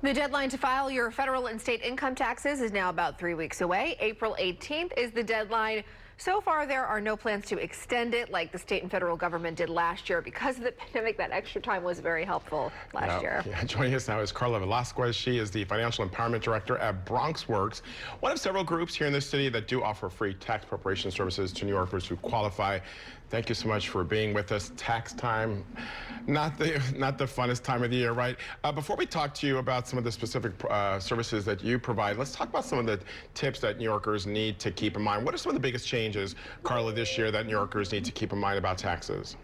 The deadline to file your federal and state income taxes is now about 3 weeks away. April 18th is the deadline. So far, there are no plans to extend it like the state and federal government did last year. Because of the pandemic, that extra time was very helpful last year. Yeah, joining us now is Karla Velasquez. She is the Financial Empowerment Director at BronxWorks, one of several groups here in the city that do offer free tax preparation services to New Yorkers who qualify. Thank you so much for being with us. Tax time, not the funnest time of the year, right? Before we talk to you about some of the specific services that you provide, let's talk about some of the tips that New Yorkers need to keep in mind. What are some of the biggest changes, Karla, this year that New Yorkers need to keep in mind about taxes?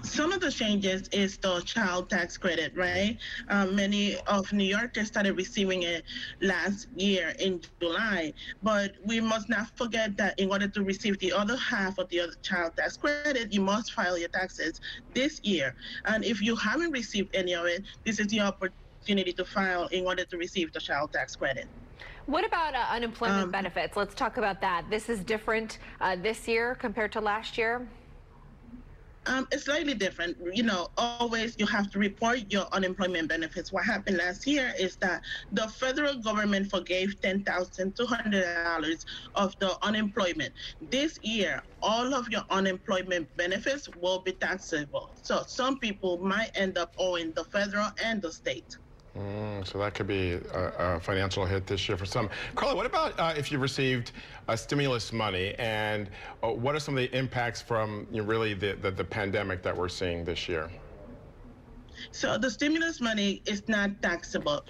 Some of the changes is the child tax credit, right? Many of New Yorkers started receiving it last year in July, but we must not forget that in order to receive the other half of the other child tax credit, you must file your taxes this year. And if you haven't received any of it, this is the opportunity to file in order to receive the child tax credit. What about unemployment benefits? Let's talk about that. This is different this year compared to last year? It's slightly different. You know, always you have to report your unemployment benefits. What happened last year is that the federal government forgave $10,200 of the unemployment. This year, all of your unemployment benefits will be taxable. So some people might end up owing the federal and the state. So that could be a financial hit this year for some. Karla, what about if you received stimulus money, and what are some of the impacts from really the pandemic that we're seeing this year? So the stimulus money is not taxable,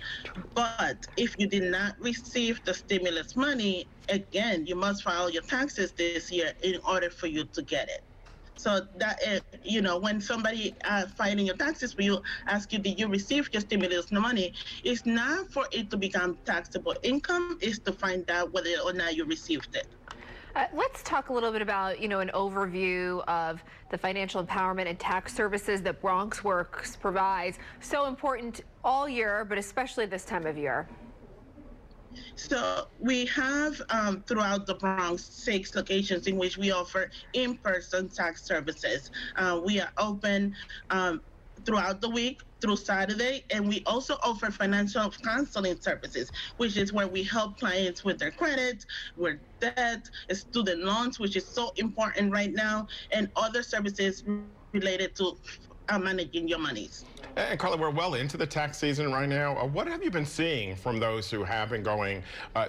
but if you did not receive the stimulus money, again, you must file your taxes this year in order for you to get it. So that, you know, when somebody filing your taxes for you, ask you, did you receive your stimulus money? It's not for it to become taxable income, it's to find out whether or not you received it. Let's talk a little bit about, an overview of the financial empowerment and tax services that BronxWorks provides. So important all year, but especially this time of year. So we have throughout the Bronx 6 locations in which we offer in-person tax services. We are open throughout the week through Saturday, and we also offer financial counseling services, which is where we help clients with their credit, with debt, student loans, which is so important right now, and other services related to managing your monies. And Karla, we're well into the tax season right now. What have you been seeing from those who have been going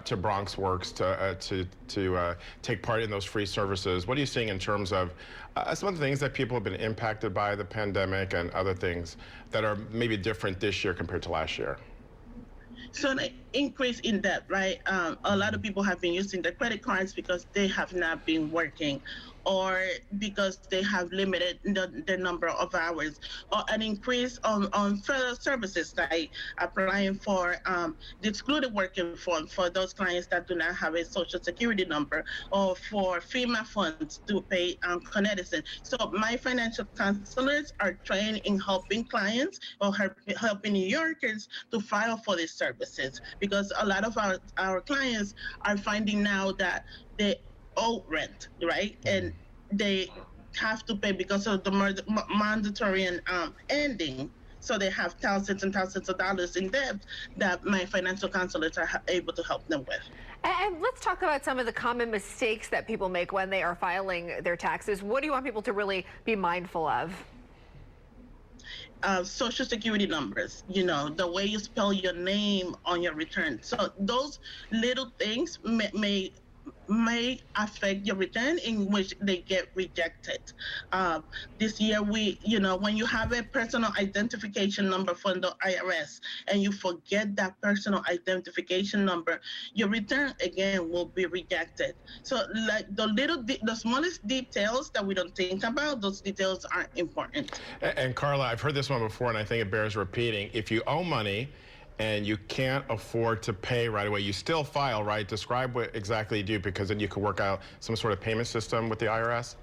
to BronxWorks to take part in those free services? What are you seeing in terms of some of the things that people have been impacted by the pandemic and other things that are maybe different this year compared to last year? So the increase in debt, right? A lot of people have been using their credit cards because they have not been working, or because they have limited the number of hours, or an increase on federal services like applying for the excluded working fund for those clients that do not have a social security number, or for FEMA funds to pay Connecticut. So my financial counselors are trained in helping clients or helping New Yorkers to file for these services, because a lot of our clients are finding now that they owe rent, right? And they have to pay because of the mandatory ending. So they have thousands and thousands of dollars in debt that my financial counselors are able to help them with. And let's talk about some of the common mistakes that people make when they are filing their taxes. What do you want people to really be mindful of? Social security numbers, the way you spell your name on your return. So those little things may affect your return, in which they get rejected. This year, when you have a personal identification number from the IRS and you forget that personal identification number, your return again will be rejected. So like the smallest details that we don't think about, those details are important. And Karla, I've heard this one before, and I think it bears repeating. If you owe money and you can't afford to pay right away, you still file, right? Describe what exactly you do, because then you can work out some sort of payment system with the IRS.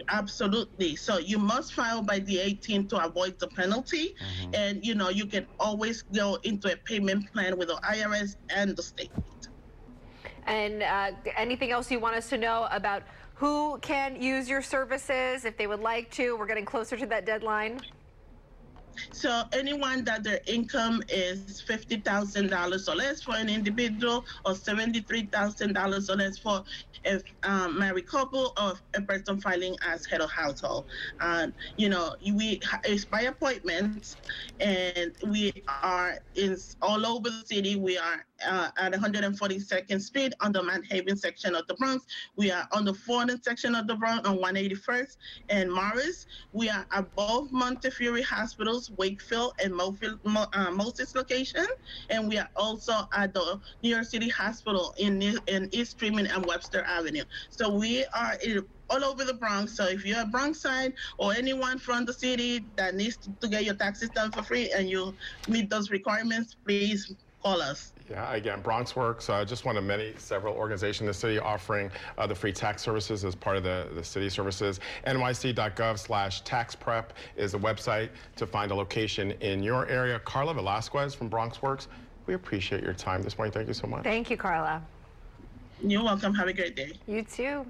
Absolutely. So you must file by the 18th to avoid the penalty. And, you can always go into a payment plan with the IRS and the state. And anything else you want us to know about who can use your services if they would like to? We're getting closer to that deadline. So anyone that their income is $50,000 or less for an individual, or $73,000 or less for a married couple, or a person filing as head of household. It's by appointment, and we are all over the city. We are at 142nd Street on the Manhattan section of the Bronx. We are on the 4th section of the Bronx on 181st and Morris. We are above Montefiore Hospitals, Wakefield, and Moses location. And we are also at the New York City Hospital in East Tremont and Webster Avenue. So we are all over the Bronx. So if you're a Bronx side or anyone from the city that needs to get your taxes done for free and you meet those requirements, please call us. Yeah, again, BronxWorks, just one of several organizations in the city offering the free tax services as part of the city services. nyc.gov/taxprep is the website to find a location in your area. Karla Velasquez from BronxWorks, we appreciate your time this morning. Thank you so much. Thank you, Karla. You're welcome. Have a great day. You too.